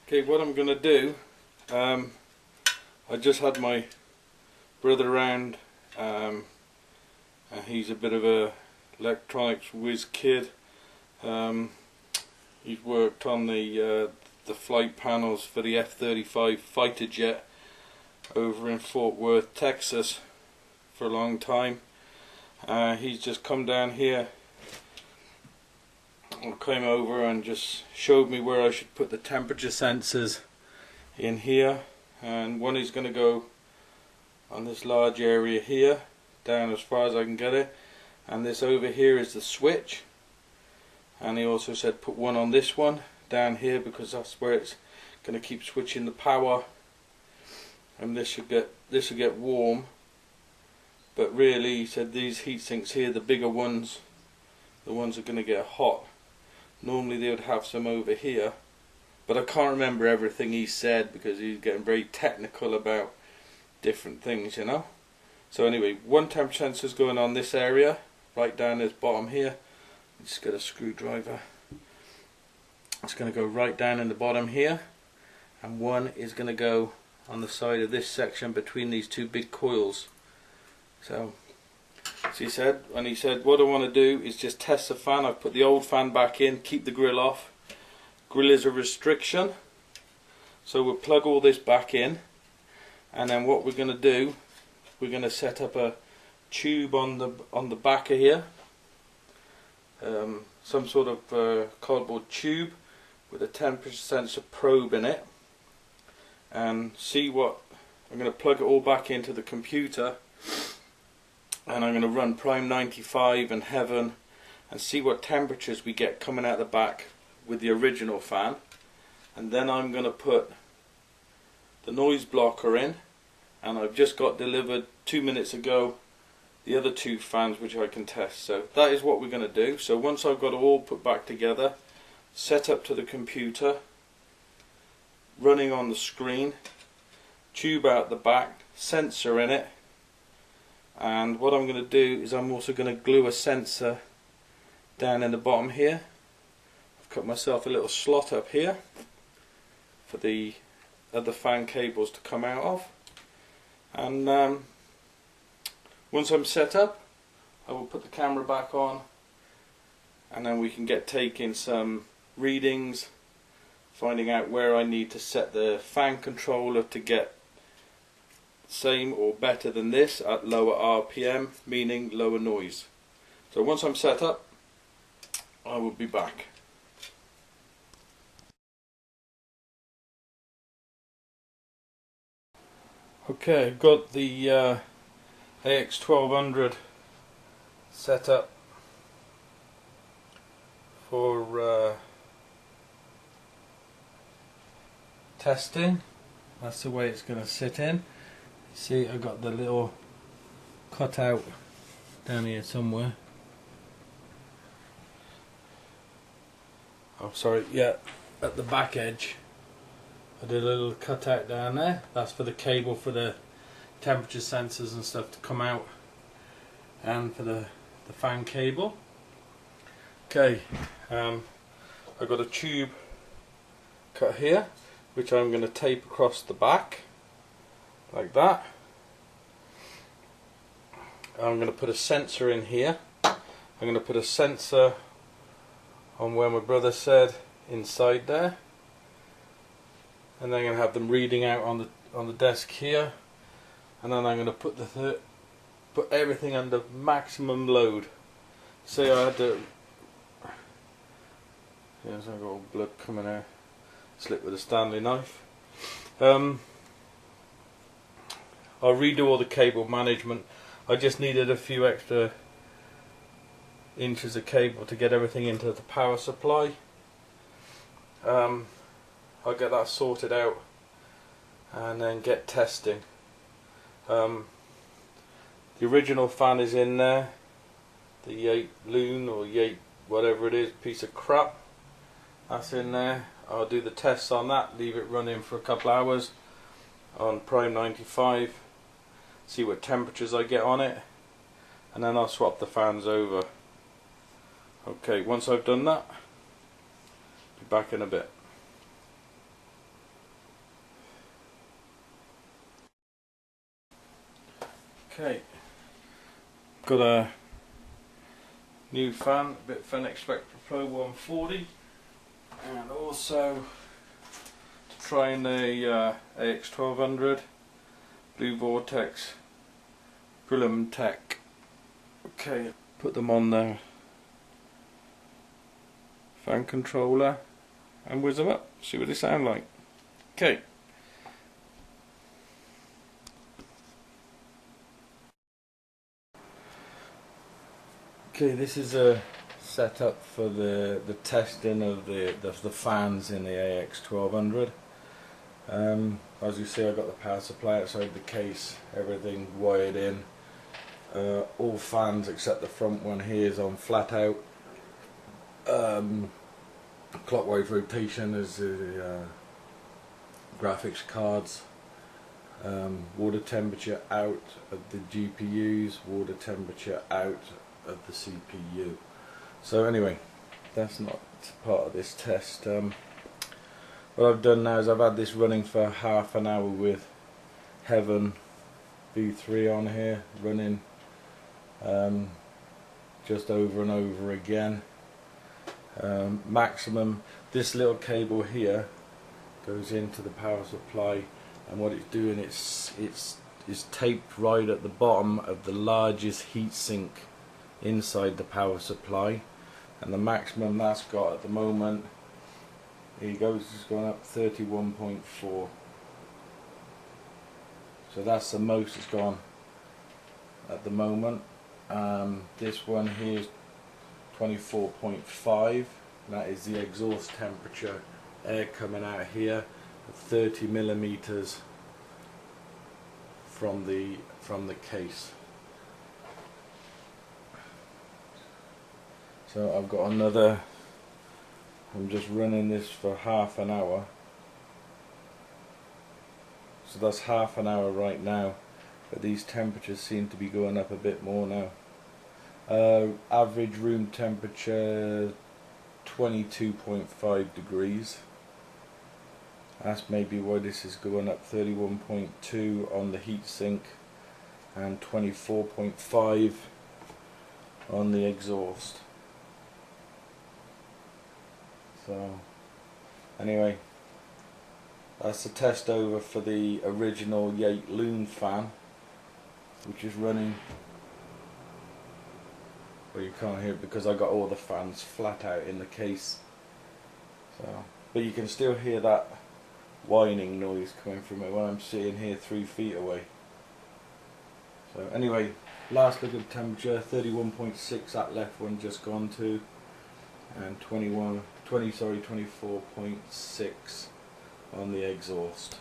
Okay, what I'm going to do, I just had my brother around, and he's a bit of a electronics whiz kid. He's worked on the flight panels for the F-35 fighter jet over in Fort Worth, Texas for a long time. He's just come down here and came over and just showed me where I should put the temperature sensors in here, and one is going to go on this large area here down as far as I can get it, and this over here is the switch, and he also said put one on this one down here because that's where it's going to keep switching the power, and this will get warm. But really, he said these heat sinks here, the bigger ones, the ones are going to get hot. Normally they would have some over here, but I can't remember everything he said because he's getting very technical about different things, you know. So anyway, one temperature sensor is going on this area, right down this bottom here. Just get a screwdriver. It's going to go right down in the bottom here, and one is going to go on the side of this section between these two big coils. So he said, when he said what I want to do is just test the fan. I've put the old fan back in, keep the grill off. Grill is a restriction, so we'll plug all this back in, and then what we're going to do, we're going to set up a tube on the back of here, some sort of cardboard tube with a temperature sensor probe in it, and see what I'm going to plug it all back into the computer. And I'm going to run Prime 95 and Heaven and see what temperatures we get coming out the back with the original fan. And then I'm going to put the noise blocker in, and I've just got delivered 2 minutes ago the other two fans which I can test. So that is what we're going to do. So once I've got it all put back together, set up to the computer, running on the screen, tube out the back, sensor in it. And what I'm going to do is I'm also going to glue a sensor down in the bottom here. I've cut myself a little slot up here for the other fan cables to come out of. And once I'm set up, I will put the camera back on, and then we can get taking some readings, finding out where I need to set the fan controller to get same or better than this at lower RPM, meaning lower noise. So once I'm set up, I will be back. Okay, I've got the AX1200 set up for testing. That's the way it's going to sit in. See, I got the little cutout down here somewhere. Oh, sorry, yeah, at the back edge. I did a little cutout down there. That's for the cable for the temperature sensors and stuff to come out, and for the fan cable. Okay, I've got a tube cut here, which I'm going to tape across the back. Like that. I'm going to put a sensor in here. I'm going to put a sensor on where my brother said inside there, and then I'm going to have them reading out on the desk here, and then I'm going to put everything under maximum load. Say I had to. Yes, I've got all blood coming out. Slit with a Stanley knife. I'll redo all the cable management. I just needed a few extra inches of cable to get everything into the power supply. I'll get that sorted out and then get testing. The original fan is in there, the LateLoon or whatever it is, piece of crap, that's in there. I'll do the tests on that, leave it running for a couple hours on Prime 95, see what temperatures I get on it, and then I'll swap the fans over. Okay, once I've done that, be back in a bit. Okay, got a new fan, Bitfenix Spectra Pro 140, and also trying the AX1200 Blue Vortex Prolimatech. Okay, put them on the fan controller and whiz them up, see what they sound like. Okay. Okay, this is a setup for the testing of the fans in the AX1200. As you see, I've got the power supply outside the case, everything wired in. All fans except the front one here is on flat out. Clockwise rotation is the graphics cards. Water temperature out of the GPUs, water temperature out of the CPU. So anyway, that's not part of this test. What I've done now is I've had this running for half an hour with Heaven V3 on here running just over and over again. Maximum, this little cable here goes into the power supply, and what it's doing, it's taped right at the bottom of the largest heatsink inside the power supply, and the maximum that's got at the moment, here you go, it's going up 31.4. so that's the most it's gone at the moment. This one here is 24.5. that is the exhaust temperature, air coming out here at 30 millimeters from the case. So I've got another, I'm just running this for half an hour, so that's half an hour right now, but these temperatures seem to be going up a bit more now. Average room temperature 22.5 degrees. That's maybe why this is going up. 31.2 on the heatsink and 24.5 on the exhaust. So anyway, that's the test over for the original LateLoon fan, which is running. Well, you can't hear it because I got all the fans flat out in the case. So, but you can still hear that whining noise coming from it when I'm sitting here 3 feet away. So anyway, last look at the temperature, 31.6 that left one just gone to, and 24.6 on the exhaust.